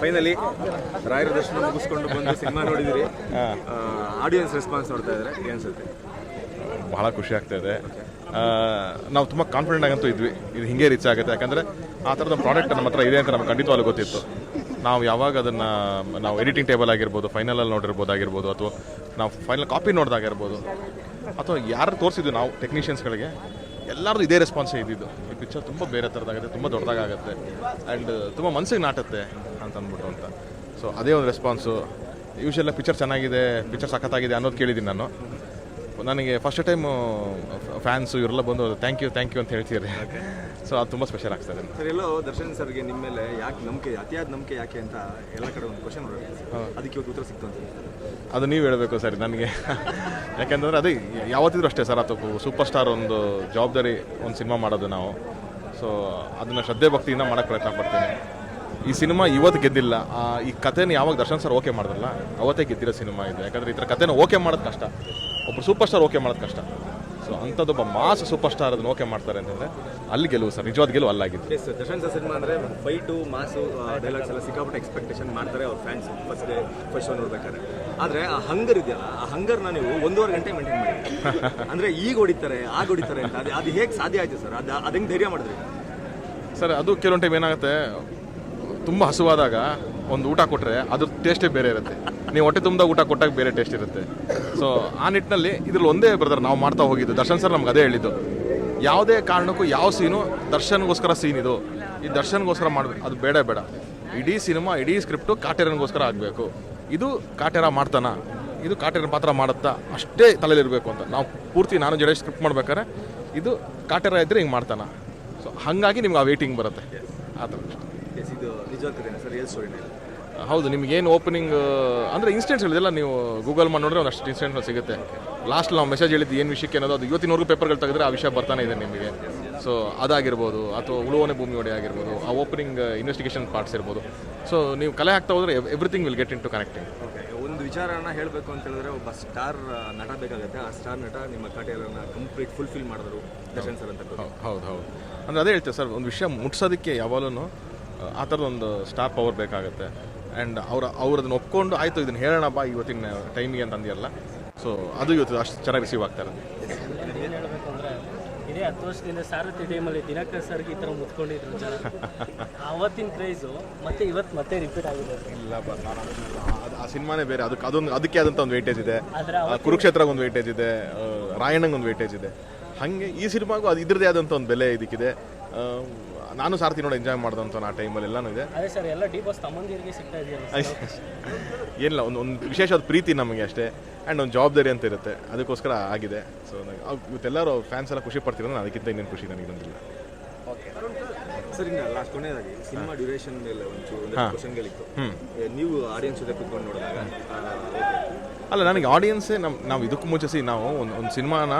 Finally ರಾಯರ ದರ್ಶನ ಮುಗಿಸ್ಕೊಂಡು ಬಂದು ಸಿನಿಮಾ ನೋಡಿದಿರಿ, ಆಡಿಯನ್ಸ್ ರೆಸ್ಪಾನ್ಸ್ ನೋಡ್ತಾ ಇದ್ದಾರೆ, ಏನು ಅನ್ಸುತ್ತೆ? ಬಹಳ ಖುಷಿ ಆಗ್ತಾ ಇದೆ. ನಾವು ತುಂಬ ಕಾನ್ಫಿಡೆಂಟ್ ಆಗಂತೂ ಇದ್ವಿ ಇದು ಹಿಂಗೆ ರೀಚ್ ಆಗುತ್ತೆ, ಯಾಕಂದರೆ ಆ ಥರದ ಪ್ರಾಡಕ್ಟ್ ನಮ್ಮ ಹತ್ರ ಇದೆ ಅಂತ ನಮ್ಗೆ ಖಂಡಿತವಾಗ್ಲೂ ಗೊತ್ತಿತ್ತು. ನಾವು ಯಾವಾಗ ಅದನ್ನು ನಾವು ಎಡಿಟಿಂಗ್ ಟೇಬಲ್ ಆಗಿರ್ಬೋದು, ಫೈನಲಲ್ಲಿ ನೋಡಿರ್ಬೋದಾಗಿರ್ಬೋದು, ಅಥವಾ ನಾವು ಫೈನಲ್ ಕಾಪಿ ನೋಡಿದಾಗಿರ್ಬೋದು, ಅಥವಾ ಯಾರು ತೋರಿಸಿದ್ವಿ ನಾವು ಟೆಕ್ನಿಷಿಯನ್ಸ್ಗಳಿಗೆ, ಎಲ್ಲರದು ಇದೇ ರೆಸ್ಪಾನ್ಸೇ ಇದ್ದಿದ್ದು. ಈ ಪಿಕ್ಚರ್ ತುಂಬ ಬೇರೆ ಥರದಾಗುತ್ತೆ, ತುಂಬ ದೊಡ್ಡದಾಗುತ್ತೆ ಆ್ಯಂಡ್ ತುಂಬ ಮನಸ್ಸಿಗೆ ನಾಟುತ್ತೆ ಅಂತ ಅಂದ್ಬಿಟ್ಟು ಅಂತ. ಸೊ ಅದೇ ಒಂದು ರೆಸ್ಪಾನ್ಸು. ಯೂಶಲ್ಲ ಪಿಕ್ಚರ್ ಚೆನ್ನಾಗಿದೆ, ಪಿಕ್ಚರ್ ಸಖತ್ತಾಗಿದೆ ಅನ್ನೋದು ಕೇಳಿದ್ದೀನಿ ನಾನು. ನನಗೆ ಫಸ್ಟ್ ಟೈಮು ಫ್ಯಾನ್ಸು ಇವರೆಲ್ಲ ಬಂದು ಥ್ಯಾಂಕ್ ಯು ಅಂತ ಹೇಳ್ತಿದ್ದಾರೆ. ಸೊ ಅದು ತುಂಬ ಸ್ಪೆಷಲ್ ಆಗ್ತದೆ ಸರ್. ಎಲ್ಲೋ ದರ್ಶನ್ ಸರ್ಗೆ ನಿಮ್ಮ ಮೇಲೆ ಯಾಕೆ ನಂಬಿಕೆ, ಅತಿಯಾದ ನಂಬಿಕೆ ಯಾಕೆ ಅಂತ ಎಲ್ಲ ಕಡೆ ಒಂದು ಕ್ವಶನ್ ಅದಕ್ಕೆ ಇವತ್ತು ಉತ್ತರ ಸಿಕ್ತು ಅಂತ ಅದು ನೀವು ಹೇಳಬೇಕು ಸರ್ ನನಗೆ. ಯಾಕೆಂತಂದರೆ ಅದೇ ಯಾವತ್ತಿದ್ರು ಅಷ್ಟೇ ಸರ್, ಅಥವಾ ಸೂಪರ್ ಸ್ಟಾರ್ ಒಂದು ಜವಾಬ್ದಾರಿ ಒಂದು ಸಿನಿಮಾ ಮಾಡೋದು ನಾವು. ಸೊ ಅದನ್ನು ಶ್ರದ್ಧೆ ಭಕ್ತಿಯಿಂದ ಮಾಡೋಕ್ಕೆ ಪ್ರಯತ್ನ ಪಡ್ತೀನಿ. ಈ ಸಿನಿಮಾ ಇವತ್ತು ಗೆದ್ದಿಲ್ಲ, ಈ ಕಥೆನ ಯಾವಾಗ ದರ್ಶನ್ ಸರ್ ಓಕೆ ಮಾಡಿದ್ರಲ್ಲ ಅವತ್ತೇ ಗೆದ್ದಿರೋ ಸಿನಿಮಾ ಇದೆ. ಯಾಕಂದರೆ ಈ ಥರ ಕಥೆನ ಓಕೆ ಮಾಡೋದು ಕಷ್ಟ, ಒಬ್ಬರು ಸೂಪರ್ ಸ್ಟಾರ್ ಓಕೆ ಮಾಡೋದು ಕಷ್ಟ. ಸೊ ಅಂಥದ್ದೊಬ್ಬ ಮಾಸ್ ಸೂಪರ್ ಸ್ಟಾರ್ ಅದನ್ನು ಓಕೆ ಮಾಡ್ತಾರೆ ಅಂತಂದರೆ ಅಲ್ಲಿ ಗೆಲುವು ಸರ್, ನಿಜವಾದ ಗೆಲುವು ಅಲ್ಲಾಗಿದೆ. ದರ್ಶನ್ ಸರ್ ಸಿನಿಮಾ ಅಂದರೆ ಫೈಟು ಮಾಸು ಡೈಲಾಗ್ಸ್ ಎಲ್ಲ ಸಿಕ್ಕಾಪಟ್ಟೆ ಎಕ್ಸ್ಪೆಕ್ಟೇಷನ್ ಮಾಡ್ತಾರೆ ಅವ್ರ ಫ್ಯಾನ್ಸ್ ಫಸ್ಟ್ ಶೋ ನೋಡ್ಬೇಕಾದ್ರೆ. ಆದರೆ ಆ ಹಂಗರ್ ಇದೆಯಲ್ಲ, ಆ ಹಂಗರ್ನ ನೀವು 1.5 ಗಂಟೆ ಮೇಂಟೈನ್ ಮಾಡಿ, ಅಂದರೆ ಈಗ ಹೊಡಿತಾರೆ ಅಂತ ಅದು ಹೇಗೆ ಸಾಧ್ಯ ಆಯಿತು ಸರ್? ಅದು ಹೆಂಗೆ ಧೈರ್ಯ ಮಾಡಿದ್ರಿ ಸರ್? ಅದು ಕೆಲವೊಂದು ಟೈಮ್ ಏನಾಗುತ್ತೆ, ತುಂಬ ಹಸುವಾದಾಗ ಒಂದು ಊಟ ಕೊಟ್ಟರೆ ಅದ್ರ ಟೇಸ್ಟೇ ಬೇರೆ ಇರುತ್ತೆ. ನೀವು ಹೊಟ್ಟೆ ತುಂಬ ಊಟ ಕೊಟ್ಟಾಗ ಬೇರೆ ಟೇಸ್ಟ್ ಇರುತ್ತೆ. ಸೊ ಆ ನಿಟ್ಟಿನಲ್ಲಿ ಇದ್ರಲ್ಲಿ ಒಂದೇ ಬ್ರದರ್ ನಾವು ಮಾಡ್ತಾ ಹೋಗಿದ್ದು. ದರ್ಶನ್ ಸರ್ ನಮ್ಗೆ ಅದೇ ಹೇಳಿದ್ದು, ಯಾವುದೇ ಕಾರಣಕ್ಕೂ ಯಾವ ಸೀನು ದರ್ಶನ್ಗೋಸ್ಕರ ಸೀನ್ ಇದು, ಈ ದರ್ಶನ್ಗೋಸ್ಕರ ಮಾಡಬೇಕು ಅದು ಬೇಡ. ಇಡೀ ಸಿನಿಮಾ ಇಡೀ ಸ್ಕ್ರಿಪ್ಟು ಕಾಟೇರನ್ಗೋಸ್ಕರ ಆಗಬೇಕು. ಇದು ಕಾಟೇರ ಮಾಡ್ತಾನ, ಇದು ಕಾಟೇರನ ಪಾತ್ರ ಮಾಡುತ್ತಾ ಅಷ್ಟೇ ತಲೆಯಲ್ಲಿರಬೇಕು ಅಂತ ನಾವು ಪೂರ್ತಿ ನಾನು ಜಡೆ ಸ್ಕ್ರಿಪ್ಟ್ ಮಾಡ್ಬೇಕಾದ್ರೆ ಇದು ಕಾಟೇರ ಇದ್ದರೆ ಹಿಂಗೆ ಮಾಡ್ತಾನ. ಸೊ ಹಾಗಾಗಿ ನಿಮ್ಗೆ ಆ ವೇಟಿಂಗ್ ಬರುತ್ತೆ ಆ ಥರ. ಇದು ನಿಜವಾದ ಕಥೆನಾ ಸರ್? ರಿಯಲ್ ಸ್ಟೋರಿನೇ? ಹೌದು. ನಿಮಗೇನು ಓಪನಿಂಗ್ ಅಂದರೆ ಇನ್ಸ್ಟೆಂಟ್ಸ್ಗಳಿದೆಲ್ಲ ನೀವು ಗೂಗಲ್ ಮಾಡಿ ನೋಡಿದ್ರೆ ಒಂದಷ್ಟು ಇನ್ಸ್ಟೆಂಟ್ಗಳು ಸಿಗುತ್ತೆ. ಲಾಸ್ಟ್ ನಾವು ಮೆಸೇಜ್ ಹೇಳಿದ್ದು ಏನು ವಿಷಯಕ್ಕೆ ಅನ್ನೋದು ಅದು ಇವತ್ತಿನವರೆಗೂ ಪೇಪರ್ಗಳು ತೆಗೆದ್ರೆ ಆ ವಿಷಯ ಬರ್ತಾನೆ ಇದೆ ನಿಮಗೆ. ಸೊ ಅದಾಗಿರ್ಬೋದು, ಅಥವಾ ಉಳುವನೆ ಭೂಮಿ ಒಡೆ ಆಗಿರ್ಬೋದು, ಆ ಓಪನಿಂಗ್ ಇನ್ವೆಸ್ಟಿಗೇಷನ್ ಪಾರ್ಟ್ಸ್ ಇರ್ಬೋದು. ಸೊ ನೀವು ಕಲೆ ಹಾಕ್ತಾ ಹೋದರೆ everything will get into connecting. ಒಂದು ವಿಚಾರನ ಹೇಳಬೇಕು ಅಂತ ಹೇಳಿದ್ರೆ ಒಬ್ಬ ಸ್ಟಾರ್ ನಟ ಬೇಕಾಗುತ್ತೆ. ಆ ಸ್ಟಾರ್ ನಟ ನಿಮ್ಮ ಕಾಟೇರನ್ನ ಕಂಪ್ಲೀಟ್ ಫುಲ್ಫಿಲ್ ಮಾಡಿದ್ರು ದರ್ಶನ್ ಸರ್ ಅಂತ. ಹೌದು. ಅಂದರೆ ಅದೇ ಹೇಳ್ತೇವೆ ಸರ್, ಒಂದು ವಿಷಯ ಮುಟ್ಸೋದಕ್ಕೆ ಯಾವಾಗಲೂ ಆ ಥರದ ಒಂದು ಸ್ಟಾರ್ ಪವರ್ ಬೇಕಾಗುತ್ತೆ. ಆ್ಯಂಡ್ ಅವ್ರದನ್ನು ಒಪ್ಕೊಂಡು ಆಯಿತು ಇದನ್ನು ಹೇಳೋಣ ಬಾ ಇವತ್ತಿನ ಟೈಮಿಗೆ ಅಂತ ಅಂದಿರಲ್ಲ. ಸೊ ಅದು ಇವತ್ತು ಅಷ್ಟು ಚೆನ್ನಾಗಿ ರಿಸೀವ್ ಆಗ್ತಾರೆ. ಏನು ಹೇಳಬೇಕು ಅಂದರೆ ಇದೇ 10 ವರ್ಷದಿಂದ ಸಾರಥಿ ಟೈಮಲ್ಲಿ ದಿನಕರ್ ಸರ್ಗೆ ಈ ಥರ ಮುತ್ಕೊಂಡಿದ್ರು ಜನ. ಅವತ್ತಿನ ಕ್ರೇಜು ಮತ್ತೆ ರಿಪೀಟ್ ಆಗಿದೆ. ಇಲ್ಲ ಆ ಸಿನಿಮಾನೇ ಬೇರೆ, ಅದಕ್ಕೆ ಆದಂಥ ಒಂದು ವೇಟೇಜ್ ಇದೆ. ಕುರುಕ್ಷೇತ್ರಕ್ಕೆ ಒಂದು ವೇಟೇಜ್ ಇದೆ, ರಾಯಣ್ಣಂಗೆ ಒಂದು ವೇಟೇಜ್ ಇದೆ. ಹಾಗೆ ಈ ಸಿನಿಮಾಗೂ ಅದು ಇದ್ರದೇ ಆದಂಥ ಒಂದು ಬೆಲೆ ಇದಕ್ಕಿದೆ. ನಾನು ಸಾರಥಿ ನೋಡಿ ಎಂಜಾಯ್ ಮಾಡಿದಂಥ ಆ ಟೈಮಲ್ಲಿ ಎಲ್ಲನೂ ಇದೆ. ಅದೇ ಸರ್, ಎಲ್ಲ ಡಿ ಬಾಸ್ ತಮ್ಮಂದಿರಿಗೆ ಸಿಗ್ತಾ ಇದೆಯಲ್ಲ. ಏನಿಲ್ಲ, ಒಂದು ವಿಶೇಷವಾದ ಪ್ರೀತಿ ನಮಗೆ ಅಷ್ಟೇ, ಆ್ಯಂಡ್ ಒಂದು ಜವಾಬ್ದಾರಿ ಅಂತ ಇರುತ್ತೆ, ಅದಕ್ಕೋಸ್ಕರ ಆಗಿದೆ. ಸೊ ಇವತ್ತೆಲ್ಲರೂ ಫ್ಯಾನ್ಸ್ ಎಲ್ಲ ಖುಷಿ ಪಡ್ತಿರೋದು, ಅದಕ್ಕಿಂತ ಇನ್ನೇನು ಖುಷಿ ನನಗೆ ಬಂದಿಲ್ಲ. ಸರ್, ಇನ್ನು ಲಾಸ್ಟ್ ಕೊನೆಯದಾಗಿ ಸಿನಿಮಾ ಡ್ಯೂರೇಷನ್ ಮೇಲೆ ಒಂಚೂರು ಕ್ವಶನ್ಗಳಿತ್ತು. ನೀವು ಆಡಿಯನ್ಸ್ ಜೊತೆ ಕೂತ್ಕೊಂಡು ನೋಡಿದಾಗ ಅಲ್ಲ, ನನಗೆ ಆಡಿಯನ್ಸೇ ನಾವು ಇದಕ್ಕೂ ಮುಂಚೆ ನಾವು ಒಂದು ಸಿನಿಮಾನ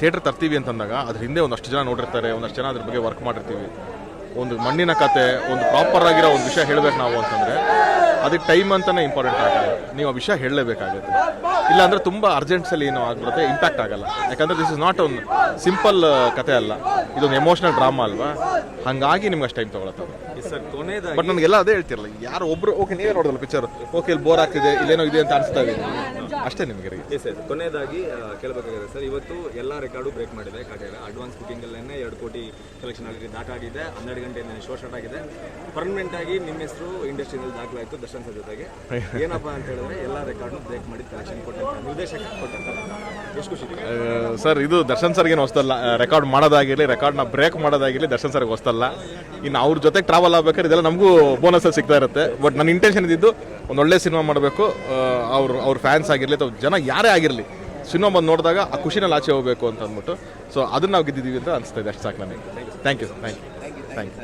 ಥಿಯೇಟ್ರ್ ತರ್ತೀವಿ ಅಂತಂದಾಗ ಅದ್ರ ಹಿಂದೆ ಒಂದಷ್ಟು ಜನ ನೋಡಿರ್ತಾರೆ, ಒಂದಷ್ಟು ಜನ ಅದ್ರ ಬಗ್ಗೆ ವರ್ಕ್ ಮಾಡಿರ್ತೀವಿ. ಒಂದು ಮಣ್ಣಿನ ಕತೆ, ಒಂದು ಪ್ರಾಪರ್ ಆಗಿರೋ ಒಂದು ವಿಷಯ ಹೇಳಬೇಕು ನಾವು ಅಂತಂದರೆ ಅದಕ್ಕೆ ಟೈಮ್ ಅಂತಲೇ ಇಂಪಾರ್ಟೆಂಟ್ ಆಗಲ್ಲ. ನೀವು ಆ ವಿಷಯ ಹೇಳಲೇಬೇಕಾಗುತ್ತೆ. ಇಲ್ಲಾಂದರೆ ತುಂಬ ಅರ್ಜೆಂಟ್ಸಲ್ಲಿ ಏನೋ ಆಗಿಬಿಡುತ್ತೆ, ಇಂಪ್ಯಾಕ್ಟ್ ಆಗಲ್ಲ. ಯಾಕಂದರೆ ದಿಸ್ ಇಸ್ ನಾಟ್ ಒಂದು ಸಿಂಪಲ್ ಕತೆ ಅಲ್ಲ, ಇದೊಂದು ಎಮೋಷ್ನಲ್ ಡ್ರಾಮಾ ಅಲ್ವಾ. ಹಾಗಾಗಿ ನಿಮ್ಗೆ ಅಷ್ಟು ಟೈಮ್ ತೊಗೊಳತ್ತೆ. ಬಟ್ ನನಗೆಲ್ಲ ಅದೇ ಹೇಳ್ತಿರಲ್ಲ, ಯಾರು ಒಬ್ರು ಓಕೆ ನೀವೇ ನೋಡೋದಲ್ಲ ಪಿಕ್ಚರ್, ಓಕೆ ಇಲ್ಲಿ ಬೋರ್ ಆಗ್ತಿದೆ, ಇಲ್ಲೇನೋ ಇದೆ ಅಂತ ಅನಿಸ್ತಾ ಇದೆ ಅಷ್ಟೇ ನಿಮಗೆ. ಸರ್, ಕೊನೆಯದಾಗಿ ಕೇಳಬೇಕಾಗಿದೆ ಸರ್, ಇವತ್ತು ಎಲ್ಲ ರೆಕಾರ್ಡು ಬ್ರೇಕ್ ಮಾಡಿದೆ ಕಾಟೇರ. ಅಡ್ವಾನ್ಸ್ ಬುಕಿಂಗಲ್ಲೇ 2 ಕೋಟಿ ಕಲೆಕ್ಷನ್ ಆಗಿದೆ, ದಾಟಾಗಿದೆ. 12 ಗಂಟೆಯಿಂದ ಶೋ ಸ್ಟಾರ್ಟ್ ಆಗಿದೆ. ಪರ್ಮನೆಂಟ್ ಆಗಿ ನಿಮ್ಮ ಹೆಸರು ಇಂಡಸ್ಟ್ರಿಯಲ್ಲಿ ದಾಖಲಾಯಿತು ದರ್ಶನ್ ಸರ್ ಜೊತೆಗೆ. ಏನಪ್ಪ ಅಂತ ಹೇಳಿದ್ರೆ ಎಲ್ಲ ರೆಕಾರ್ಡ್ನು ಬ್ರೇಕ್ ಮಾಡಿ ಕಲೆಕ್ಷನ್ ಕೊಟ್ಟಂತ ನಿರ್ದೇಶಕ ಕೊಟ್ಟಂತ ಎಷ್ಟು ಖುಷಿ ಸರ್. ಇದು ದರ್ಶನ್ ಸರ್ಗೇನು ಹೊಸ್ತಲ್ಲ, ರೆಕಾರ್ಡ್ ಮಾಡೋದಾಗಿರಲಿ, ರೆಕಾರ್ಡ್ನ ಬ್ರೇಕ್ ಮಾಡೋದಾಗಿರಲಿ ದರ್ಶನ್ ಸರ್ಗೆ ಹೊಸ್ತಲ್ಲ. ಇನ್ನು ಅವ್ರ ಜೊತೆ ಟ್ರಾವೆಲ್ ಆಗ್ಬೇಕಾದ್ರೆ ಇದೆಲ್ಲ ನಮಗೂ ಬೋನಸಲ್ಲಿ ಸಿಗ್ತಾ ಇರುತ್ತೆ. ಬಟ್ ನನ್ನ ಇಂಟೆನ್ಷನ್ ಇದ್ದಿದ್ದು ಒಂದು ಒಳ್ಳೆ ಸಿನಿಮಾ ಮಾಡಬೇಕು. ಅವ್ರ ಫ್ಯಾನ್ಸ್ ಆಗಿರಲಿ ಅಥವಾ ಜನ ಯಾರೇ ಆಗಿರಲಿ, ಸಿನಿಮಾ ಬಂದು ನೋಡಿದಾಗ ಆ ಖುಷಿನಲ್ಲಿ ಆಚೆ ಹೋಗಬೇಕು ಅಂತ ಅಂದ್ಬಿಟ್ಟು. ಸೊ ಅದನ್ನು ನಾವು ಗೆದ್ದಿದ್ದೀವಿ ಅಂತ ಅನಿಸ್ತಾ ಇದೆ. ಅಷ್ಟು ಸಾಕು ನನಗೆ. Thank you.